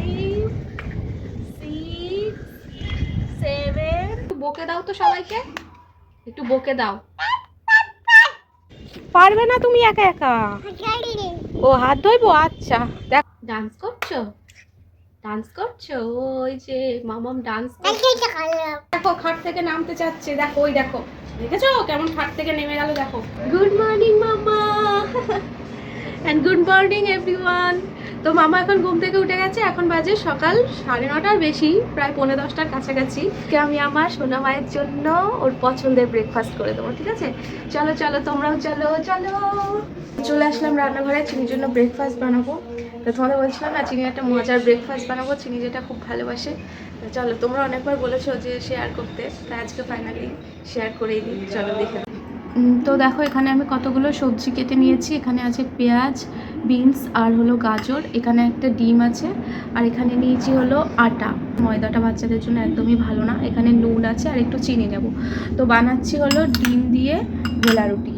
5 6 7 বকে দাও তো সবাইকে, একটু বকে দাও। পারবে না তুমি একা একা। ও হাত ধোইবো, আচ্ছা। দেখ ডান্স করছো, ডান্স করছো, ওই যে মামাম ডান্স করছে। দেখো খাট থেকে নামতে চাচ্ছে, দেখো ওই দেখো, দেখেছো কেমন খাট থেকে নেমে গেল, দেখো। গুড মর্নিং মামা অ্যান্ড গুড মর্নিং এভরিওয়ান। তো মামা এখন ঘুম থেকে উঠে গেছে, এখন বাজে সকাল 9:30 বেশি, প্রায় 9:45-টার কাছাকাছি। আমি আমার সোনা মায়ের জন্য ওর পছন্দের ব্রেকফাস্ট করে দেবো, ঠিক আছে? চলো চলো তোমরাও চলো চলো। চলে আসলাম রান্নাঘরে, চিনির জন্য ব্রেকফাস্ট বানাবো। তো তোমাদের বলছিলাম না, চিনি একটা মজার ব্রেকফাস্ট বানাবো, চিনি যেটা খুব ভালোবাসে। তো চলো, তোমরা অনেকবার বলেছো যে শেয়ার করতে, তাই আজকে ফাইনালি শেয়ার করেই দিই, চলো দেখে। তো দেখো এখানে আমি কতগুলো সবজি কেটে নিয়েছি। এখানে আছে পেঁয়াজ, বিনস আর হলো গাজর, এখানে একটা ডিম আছে, আর এখানে নিয়েছি হলো আটা। ময়দাটা বাচ্চাদের জন্য একদমই ভালো না। এখানে নুন আছে আর একটু চিনি নেব। তো বানাচ্ছি হলো ডিম দিয়ে ভোলা রুটি।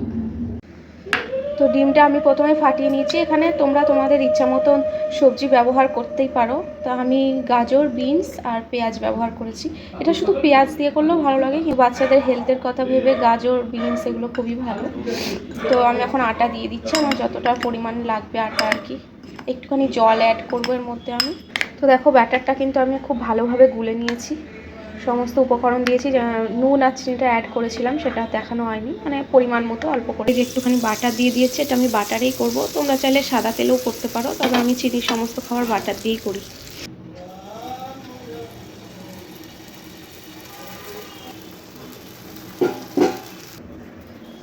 তো ডিমটা আমি প্রথমে ফাটিয়ে নিয়েছি। এখানে তোমরা তোমাদের ইচ্ছা মতন সবজি ব্যবহার করতেই পারো। তো আমি গাজর, বিনস আর পেঁয়াজ ব্যবহার করেছি। এটা শুধু পেঁয়াজ দিয়ে করলেও ভালো লাগে, কিন্তু বাচ্চাদের হেলথের কথা ভেবে গাজর, বিনস এগুলো খুবই ভালো। তো আমি এখন আটা দিয়ে দিচ্ছি, আমার যতটা পরিমাণ লাগবে আটা আর কি। একটুখানি জল অ্যাড করবো এর মধ্যে আমি। তো দেখো ব্যাটারটা কিন্তু আমি খুব ভালোভাবে গুলে নিয়েছি, সমস্ত উপকরণ দিয়েছি। নুন আর চিনিটা অ্যাড করেছিলাম, সেটা দেখানো হয়নি, মানে পরিমাণ মতো অল্প করে। যে একটুখানি বাটার দিয়ে দিয়েছে, এটা আমি বাটারেই করব। তোমরা চাইলে সাদা তেলেও করতে পারো, তবে আমি চিনির সমস্ত খাবার বাটার দিয়েই করি।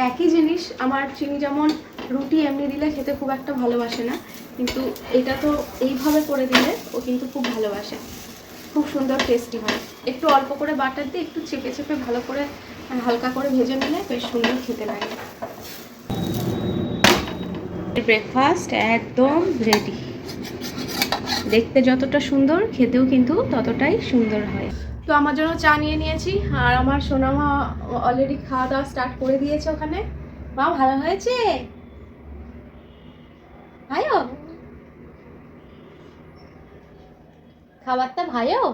একই জিনিস, আমার চিনি যেমন রুটি এমনি দিলে খেতে খুব একটা ভালোবাসে না, কিন্তু এটা তো এইভাবে করে দিলে ও কিন্তু খুব ভালোবাসে, খুব সুন্দর টেস্টি হয়। একটু অল্প করে বাটার দিয়ে একটু চেপে চেপে ভালো করে হালকা করে ভেজে নিলে বেশ সুন্দর খেতে লাগে। ব্রেকফাস্ট একদম রেডি। দেখতে যতটা সুন্দর, খেতেও কিন্তু ততটাই সুন্দর হয়। তো আমার জন্য চা নিয়ে নিয়েছি, আর আমার সোনামা অলরেডি খাওয়া দাওয়া স্টার্ট করে দিয়েছে ওখানে। মা ভালো হয়েছে ভাইও, খাবারটা ভাইও।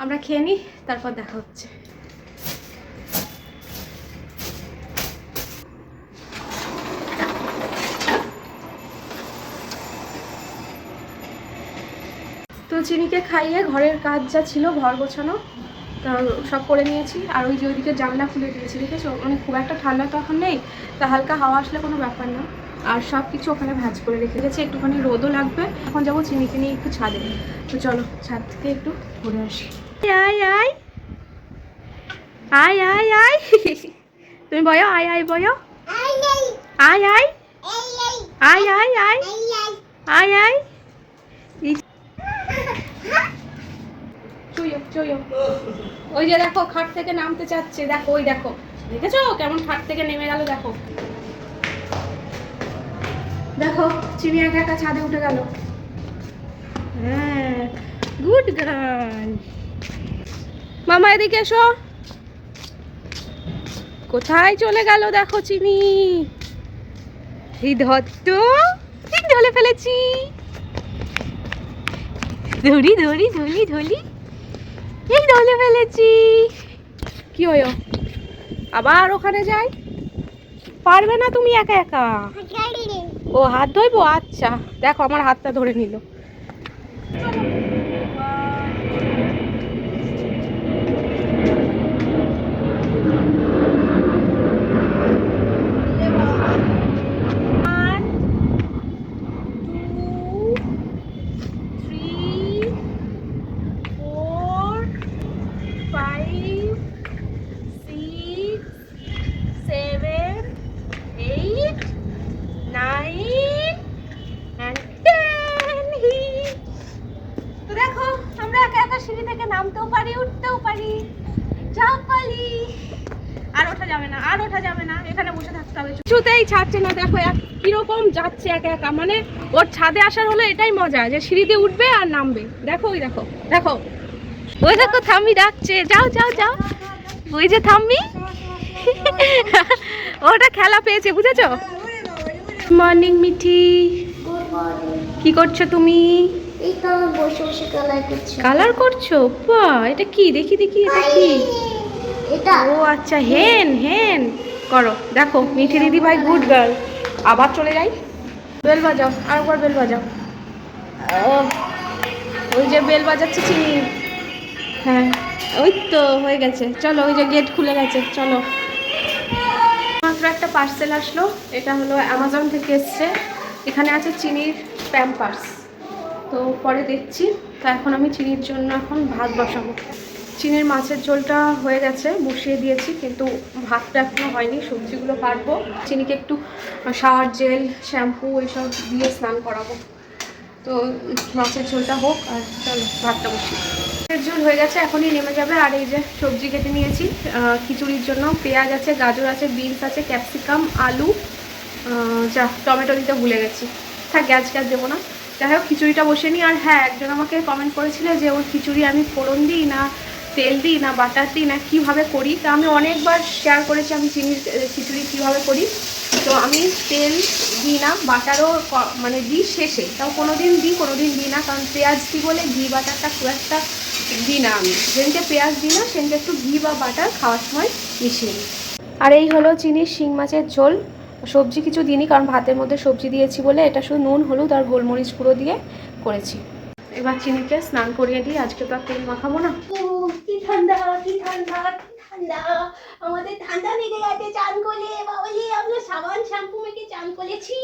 আমরা খেয়ে নিই, তারপর দেখা হচ্ছে। তো চিনিকে খাইয়ে ঘরের কাজ যা ছিল, ঘর গোছানো সব করে নিয়েছি। আর ওই যে ওইদিকে জানলা খুলে দিয়েছি, দেখেছো? মানে খুব একটা ঠান্ডা তো এখন নেই, তা হালকা হাওয়া আসলে কোনো ব্যাপার না। আর সব কিছু ওখানে ভাঁজ করে রেখে গেছি, একটুখানি রোদও লাগবে। এখন যাবো চিনিকে নিয়ে একটু ছাদে। তো চলো ছাদ থেকে একটু ঘুরে আসি। আয় আয় আয় আয় আয়, তুমি বলো আয় আয়, বলো আয় আয় আয় আয় আয় আয় আয়। ওই যে দেখো খাট থেকে নামতে চাচ্ছে, দেখো ওই দেখো, দেখেছো কেমন খাট থেকে নেমে গেল, দেখো। দেখো চিনি একা একা ছাদে উঠে গেল। হ্যাঁ গুড গার্ল। মামা এদিকে এসো। কোথায় চলে গেল দেখো চিনি। এই ধরত, ঢলে ফেলেছি। ধরি ধরি ধরি ধরি, এই ঢলে ফেলেছি। কি হলো, আবার ওখানে যাই? পারবে না তুমি একা একা। ও হাত ধোইবো, আচ্ছা। দেখো আমার হাতটা ধরে নিল। সিঁড়ি থেকে নামতেও পারি, উঠতেও পারি, যাও পারি। আর ওঠা যাবে না, আর ওঠা যাবে না, এখানে বসে থাকতে হবে। কিছুতেই ছাড়ছে না, দেখো কিরকম যাচ্ছে একা একা। মানে ওর ছাদে আসার হলো এটাই মজা, যে সিঁড়িতে উঠবে আর নামবে। দেখো ওই দেখো, দেখো ওই দেখো থাম্মি ডাকছে, যাও যাও যাও। ওই যে থাম্মি, ওটা খেলা পেয়েছে, বুঝেছো? মর্নিং মিঠি, কি করছো তুমি? এইটা বসে বসে কালার করছি। কালার করছো? বাহ, এটা কি? দেখি দেখি, এটা কি? এটা ও আচ্ছা, হেন হেন করো। দেখো মিঠি দিদি ভাই গুড গার্ল। আবার চলে যাই, বেল বাজাও, আর একবার বেল বাজাও। ওই যে বেল বাজাচ্ছে চিনি। হ্যাঁ, ওই তো হয়ে গেছে। চলো, ওই যে গেট খুলে গেছে, চলো। মাত্র একটা পার্সেল আসলো, এটা হলো অ্যামাজন থেকে এসছে। এখানে আছে চিনির প্যাম্পার্স। তো পরে দেখছি। তো এখন আমি চিনির জন্য এখন ভাত বসাবো। চিনির মাছের ঝোলটা হয়ে গেছে, বসিয়ে দিয়েছি, কিন্তু ভাতটা এখনো হয়নি। সবজিগুলো কাটবো, চিনিকে একটু শাওয়ার জেল, শ্যাম্পু এইসব দিয়ে স্নান করাবো। তো মাছের ঝোলটা হোক, আর চলো ভাতটা বসি। মাছের ঝোল হয়ে গেছে, এখনই নেমে যাবে। আর এই যে সবজি কেটে নিয়েছি খিচুড়ির জন্য। পেঁয়াজ আছে, গাজর আছে, বিনস আছে, ক্যাপসিকাম, আলু, যা টমেটো দিতে ভুলে গেছি। থাক, গ্যাস দেবো না। যাই হোক, খিচুড়িটা বসে নিই। আর হ্যাঁ, একজন আমাকে কমেন্ট করেছিল যে ওর খিচুড়ি আমি ফোড়ন দিই না তেল দিই না বাটার দিই না কীভাবে করি। তা আমি অনেকবার শেয়ার করেছি আমি চিনির খিচুড়ি কীভাবে করি। তো আমি তেল দিই না, বাটারও মানে দিই শেষে, তাও কোনো দিন দিই কোনো দিন দিই না, কারণ পেঁয়াজ দিই বলে ঘি বাটারটা খুব একটা দিই না। আমি যেদিনকে পেঁয়াজ দিই না সেদিনকে একটু ঘি বা বাটার খাওয়ার সময় মিশিয়ে নিই। আর এই হলো চিনির শিং মাছের ঝোল। সবজি কিছু দিইনি, কারণ ভাতের মধ্যে সবজি দিয়েছি বলে এটা শুধু নুন হলুদ আর গোলমরিচ গুঁড়ো দিয়ে করেছি। এবার চিনিকে স্নান করিয়ে দিই, আজকে তো আর তেল মাখাবো না। কি ঠান্ডা, কি ঠান্ডা, কি ঠান্ডা। আমাদের ঠান্ডা লেগে গেছে চান করলে। বাবলি আমরা সাবান শ্যাম্পু মেখে চান করেছি।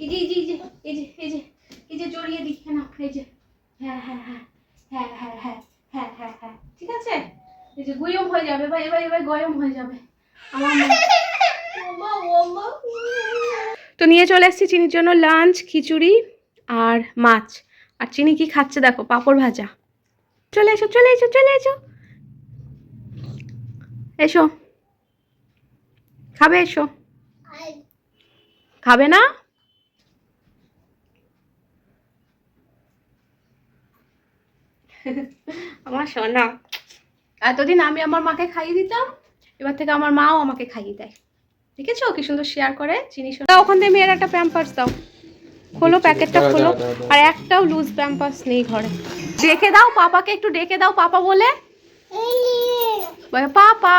এই যে এই যে এই যে এই যে এই যে জড়িয়ে দিই না, এই যে হ্যাঁ হ্যাঁ হ্যাঁ হ্যাঁ হ্যাঁ হ্যাঁ হ্যাঁ হ্যাঁ হ্যাঁ, ঠিক আছে। এই যে গয়ম হয়ে যাবে, বা এবার এবার গয়ম হয়ে যাবে আমার। তো নিয়ে চলে এসেছি চিনির জন্য লাঞ্চ, খিচুড়ি আর মাছ। আর চিনি কি খাচ্ছে দেখো, পাঁপড় ভাজা। চলে এসো চলে এসো চলে এসো, এসো খাবে, এসো। খাবে না? আমার সোনা। এতদিন আমি আমার মাকে খাইয়ে দিতাম, এবার থেকে আমার মাও আমাকে খাইয়ে দেয়। দেখেছো কি সুন্দর শেয়ার করে চিনি। দাও ওখান থেকে মেয়ের একটা প্যাম্পার্স দাও, খোলো প্যাকেটটা খোলো। আর একটাও লুজ প্যাম্পার্স নেই ঘরে। ডেকে দাও পাপাকে, একটু ডেকে দাও পাপা বলে। পাপা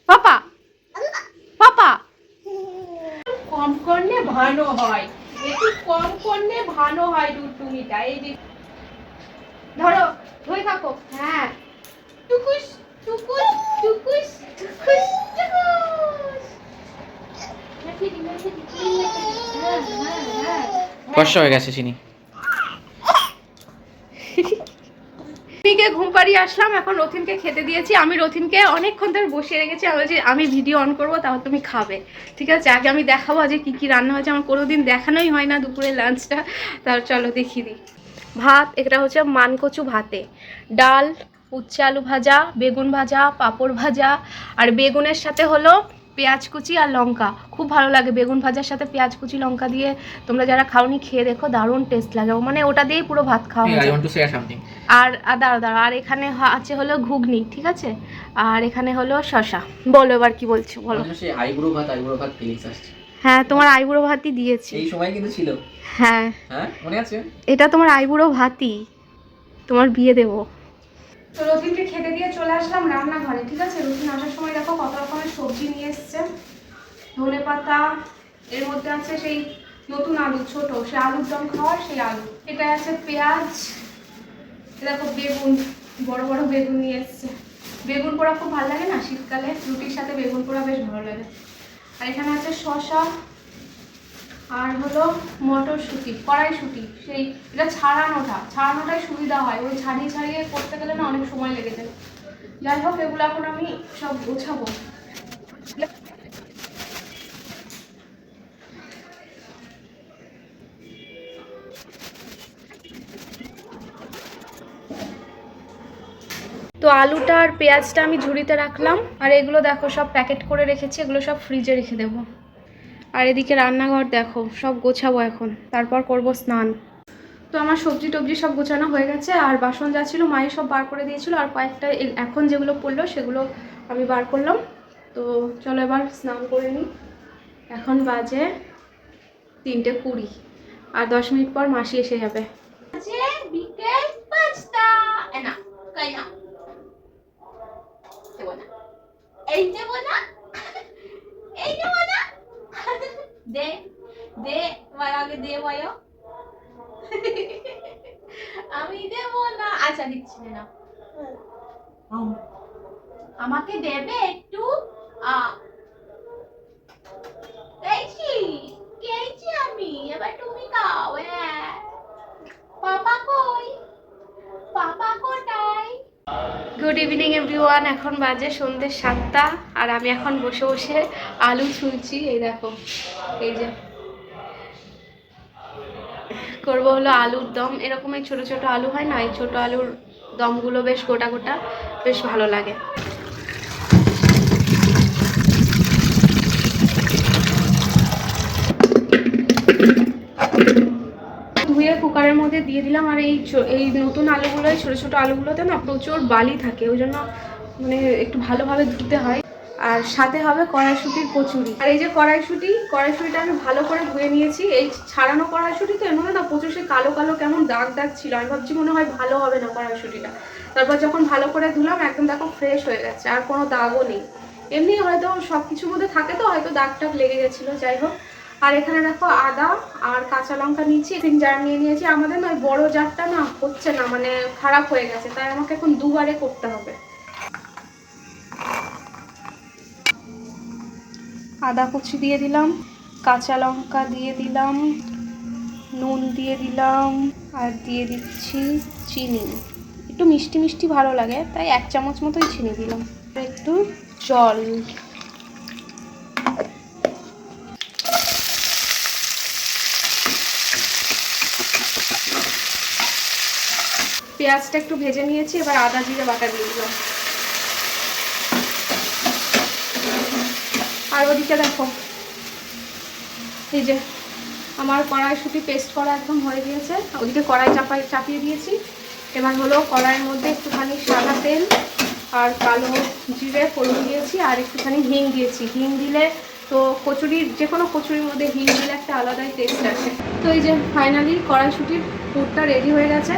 পাপা পাপা। কম করলে ভালো হয়, একটু কম করলে ভালো হয় টুকটুমিটা। এই যে ধরো, ধরে থাকো। হ্যাঁ, টুকুস টুকুস টুকুস টুকুস টুকুস। কষ্ট হয়ে গেছে চিনি। রথিনকে ঘুম পাড়িয়ে আসলাম, এখন রথিনকে খেতে দিয়েছি। আমি রথিনকে অনেকক্ষণ ধরে বসিয়ে রেখেছি। আমি বলছি আমি ভিডিও অন করবো, তাহলে তুমি খাবে, ঠিক আছে। আগে আমি দেখাবো যে কী কী রান্না হয়েছে, আমার কোনোদিন দেখানোই হয় না দুপুরের লাঞ্চটা। তাহলে চলো দেখিয়ে দিই। ভাত, এটা হচ্ছে মানকচু ভাতে, ডাল, উচ্ছে আলু ভাজা, বেগুন ভাজা, পাঁপড় ভাজা, আর বেগুনের সাথে হলো পেঁয়াজ কুচি আর লঙ্কা। খুব ভালো লাগে বেগুন ভাজার সাথে পেঁয়াজ কুচি লঙ্কা দিয়ে। তোমরা যারা খাওনি খেয়ে দেখো, দারুণ টেস্ট লাগে। মানে ওটা দিয়েই পুরো ভাত খাওয়া হয়। আর দাঁড়া, আর এখানে আছে হলো ঘুগনি, ঠিক আছে। আর এখানে হলো শশা। বলো এবার কি বলছো, বলো। আইবুড়ো ভাত ফিলিংস আসছে। হ্যাঁ, তোমার আইবুড়ো ভাতই দিয়েছি এই সময় কিন্তু ছিল। হ্যাঁ হ্যাঁ, মনে আছে। এটা তোমার আইবুড়ো ভাতই, তোমার বিয়ে দেবো। তো রথিনকে খেতে দিয়ে চলে আসলাম রান্নাঘরে, ঠিক আছে। রথিন আসার সময় দেখো কত রকমের সবজি নিয়ে এসছে। ধনে পাতা, এর মধ্যে আছে সেই নতুন আলু, ছোট সে আলুর দম খাওয়ার সেই আলু। এটা আছে পেঁয়াজ, দেখো বেগুন, বড় বড় বেগুন নিয়ে এসছে। বেগুন পোড়া খুব ভালো লাগে না শীতকালে, রুটির সাথে বেগুন পোড়া বেশ ভালো লাগে। আর এখানে আছে শসা, আর হলো মটরশুঁটি, কড়াইশুঁটি, সেই এটা ছাড়ানোটাই সুবিধা হয়। ওই ছাড়িয়ে ছাড়িয়ে করতে গেলে না অনেক সময় লেগে যায়। যাই হোক, এগুলো এখন আমি সব গোছাবো। তো আলুটা আর পেঁয়াজটা আমি ঝুড়িতে রাখলাম। আর এগুলো দেখো সব প্যাকেট করে রেখেছি, এগুলো সব ফ্রিজে রেখে দেবো। আর এদিকে রান্নাঘর দেখো সব গোছাবো এখন, তারপর করব স্নান। তো আমার সবজি টবজি সব গোছানো হয়ে গেছে। আর বাসন যা ছিল মায়ে সব বার করে দিয়েছিল, আর কয়েকটা এখন যেগুলো পড়লো সেগুলো আমি বার করলাম। তো চলো এবার স্নান করে নিই। এখন বাজে 3:20, আর 10 মিনিট পর মাসি এসে যাবে। বিকেল 5টা। না কই না দেবো না, এই দেবো না, এই দেবো না। দে দে বলো, আগে দে বলো। আমি দেবো না। আচ্ছা দিচ্ছি না। আমাকে দেবে একটু। খেয়েছি খেয়েছি আমি, এবার তুমি খাও। হ্যাঁ, পাপা কই, পাপা কোথায়? Good evening everyone. এখন বাজে সন্ধ্যে 7টা আর আমি এখন বসে বসে আলু ছুলছি। এই দেখো, এই যে করবো হলো আলুর দম। এরকম এই ছোট ছোট আলু হয় না, এই ছোট আলুর দমগুলো বেশ গোটা গোটা, বেশ ভালো লাগে। ধুয়ে কুকারের মধ্যে দিয়ে দিলাম। আর এই নতুন আলুগুলোই, ছোটো ছোটো আলুগুলোতে না প্রচুর বালি থাকে, ওই জন্য মানে একটু ভালোভাবে ধুতে হয়। আর সাথে হবে কড়াইশুঁটির কচুরি। আর এই যে কড়াইশুঁটিটা আমি ভালো করে ধুয়ে নিয়েছি। এই ছাড়ানো কড়াইশুঁটি তো এর মধ্যে না প্রচুর সে কালো কালো কেমন দাগ দাগ ছিল। আমি ভাবছি মনে হয় ভালো হবে না কড়াইশুঁটিটা। তারপর যখন ভালো করে ধুলাম একদম দেখো ফ্রেশ হয়ে গেছে, আর কোনো দাগও নেই। এমনি হয়তো সব কিছুর মধ্যে থাকে তো হয়তো দাগ টাগ লেগে গেছিলো, যাই হোক। আর এখানে দেখো আদা আর কাঁচা লঙ্কা নিয়েছি, 3 জার নিয়ে নিয়েছি। আমাদের না বড় জারটা না হচ্ছে না, মানে খারাপ হয়ে গেছে, তাই আমাকে এখন দুবারে করতে হবে। আদা কুচি দিয়ে দিলাম, কাঁচা লঙ্কা দিয়ে দিলাম, নুন দিয়ে দিলাম, আর দিয়ে দিচ্ছি চিনি। একটু মিষ্টি মিষ্টি ভালো লাগে তাই 1 চামচ মতোই চিনি দিলাম। একটু জল। পেঁয়াজটা একটু ভেজে নিয়েছি, এবার আদা জিরে বাটা দিয়ে দিলাম। আর ওদিকে দেখো, এই যে আমার কড়াইশুঁটি পেস্ট করা একদম হয়ে গিয়েছে। ওদিকে কড়াই চাপিয়ে দিয়েছি। এবার হলো কড়াইয়ের মধ্যে একটুখানি সাদা তেল আর কালো জিরে ফোড়ন দিয়েছি, আর একটুখানি হিং দিয়েছি। হিং দিলে তো কচুরির, যে কোনো কচুরির মধ্যে হিং দিলে একটা আলাদাই টেস্ট আসে। তো এই যে ফাইনালি কড়াইশুঁটির পুরটা রেডি হয়ে গেছে।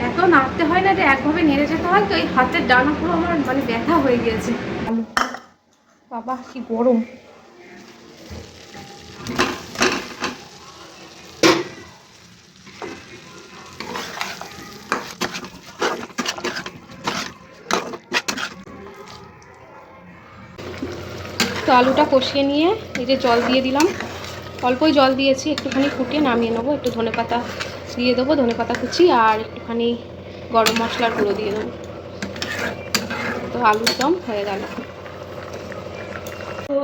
এত নাড়তে হয় না, যে একভাবে নেড়ে যেতে হয়, তো এই হাতের ডানা পুরো আমার মানে ব্যথা হয়ে গিয়েছে। বাবা কি গরম। তো আলুটা কষিয়ে নিয়ে এই যে জল দিয়ে দিলাম। অল্পই জল দিয়েছি, একটুখানি ফুটিয়ে নামিয়ে নেবো। একটু ধনেপাতা দিয়ে দেবো, ধনেপাতা কুচি, আর একটুখানি গরম মশলার গুঁড়ো দিয়ে দেবো। তো আলুর দম হয়ে গেল। তো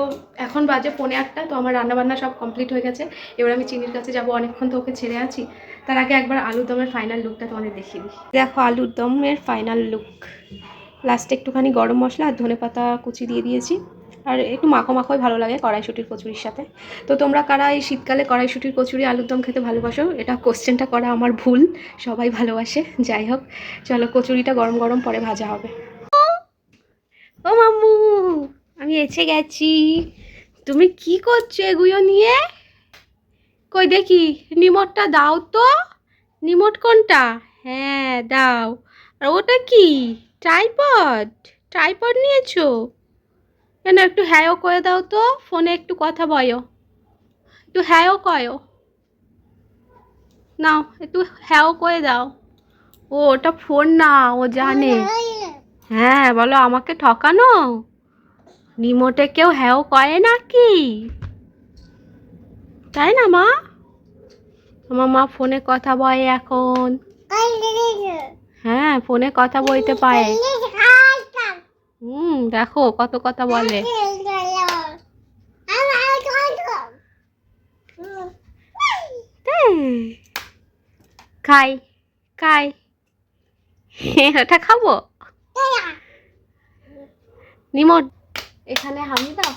এখন বাজে 8:45। তো আমার রান্নাবান্না সব কমপ্লিট হয়ে গেছে। এবার আমি চিনির কাছে যাব, অনেকক্ষণ তো ওকে ছেড়ে আছি। তার আগে একবার আলুর দমের ফাইনাল লুকটা তোমাদের দেখিয়ে দিই। দেখো আলুর দমের ফাইনাল লুক। লাস্টে একটুখানি গরম মশলা আর ধনেপাতা কুচি দিয়ে দিয়েছি। আর একটু মাখো মাখোই ভালো লাগে কড়াইশুঁটির কচুরির সাথে। তো তোমরা কারা এই শীতকালে কড়াইশুঁটির কচুরি আলুর দম খেতে ভালোবাসো? এটা কোশ্চেনটা করা আমার ভুল, সবাই ভালোবাসে। যাই হোক, চলো কচুরিটা গরম গরম পরে ভাজা হবে। ও মাম্মু, আমি এসে গেছি। তুমি কি করছো এগুলো নিয়ে? কই দেখি, রিমোটটা দাও তো। রিমোট কোনটা? হ্যাঁ দাও। আর ওটা কি? ট্রাইপড? ট্রাইপড নিয়েছো? কেন, একটু হ্যাঁও করে দাও তো, ফোনে একটু কথা বলো। একটু হ্যাঁও কয়ো, নাও একটু হ্যাঁও করে দাও। ও ওটা ফোন না, ও জানে। হ্যাঁ বলো, আমাকে ঠকানো? রিমোটে কেউ হ্যাঁও করে নাকি? তাই না মা? আমার মা ফোনে কথা বলে এখন। হ্যাঁ ফোনে কথা বলতে পারে। দেখো কত কথা বলে। খাই খাই, ওটা খাবো। রিমোট এখানে হামি দাও।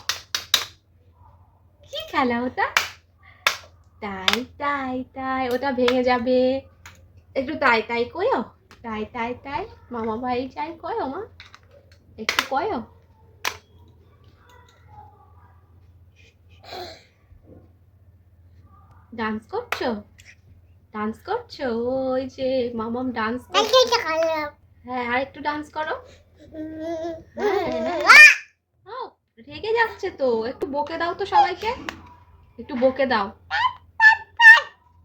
কি খেলা ওটা? তাই তাই তাই, ওটা ভেঙে যাবে। একটু তাই তাই কয়ো, তাই তাই তাই, মামা ভাই যাই কয়ো মা, একটু কয়ো। ডান্স করছো? ডান্স করছো? ওই যে মামাম ডান্স। হ্যাঁ, আর একটু ডান্স করো। ও, রেগে যাচ্ছে তো, একটু বকে দাও তো সবাইকে, একটু বকে দাও।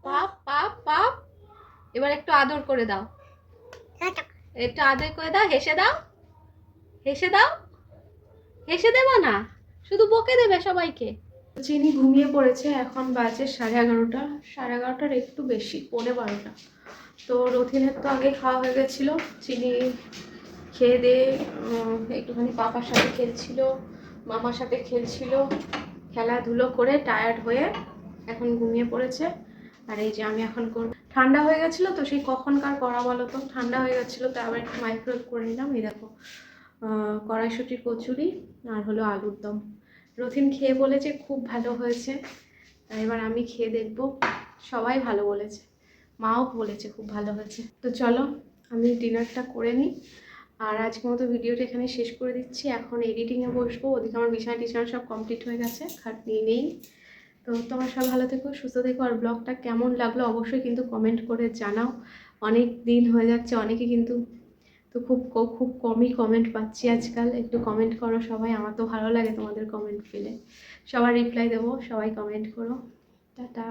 পাপ পাপ পাপ। এবার একটু আদর করে দাও, একটু আদর করে দাও, হেসে দাও, হেসে দাও। হেসে দেবা না, শুধু বকে দেবে সবাইকে। চিনি ঘুমিয়ে পড়েছে, এখন বাজে 11:30, 11:30 একটু বেশি, 11:45। তো রথিনের তো আগে খাওয়া হয়ে গেছিলো। চিনি খেয়ে দিয়ে একটুখানি পাপার সাথে খেলছিল, মামার সাথে খেলছিল, খেলাধুলো করে টায়ার্ড হয়ে এখন ঘুমিয়ে পড়েছে। আর এই যে আমি এখন ঠান্ডা হয়ে গেছিলো তো, সেই কখনকার করা বলো তো, ঠান্ডা হয়ে গেছিলো তো আবার একটু মাইক্রোওয়েভ করে নিলাম। এই দেখো কড়াইশুঁটির কচুরি আর হলো আলুর দম। রথিন খেয়ে বলেছে খুব ভালো হয়েছে। এবার আমি খেয়ে দেখবো। সবাই ভালো বলেছে, মাও বলেছে খুব ভালো হয়েছে। তো চলো আমি ডিনারটা করে নিই। আর আজকের মতো ভিডিওটা এখানে শেষ করে দিচ্ছি। এখন এডিটিংয়ে বসবো, ওদিকে আমার বিছানা টিছানা সব কমপ্লিট হয়ে গেছে, খাটনি নেই। তো তোমরা সব ভালো থেকো, সুস্থ থেকো। আর ব্লগটা কেমন লাগলো অবশ্যই কিন্তু কমেন্ট করে জানাও। অনেক দিন হয়ে যাচ্ছে, অনেকে কিন্তু তো খুব কমই কমেন্ট পাচ্ছি আজকাল। একটু কমেন্ট করো সবাই, আমার তো ভালো লাগে তোমাদের কমেন্ট পেলে। সবার রিপ্লাই দেবো, সবাই কমেন্ট করো। টাটা।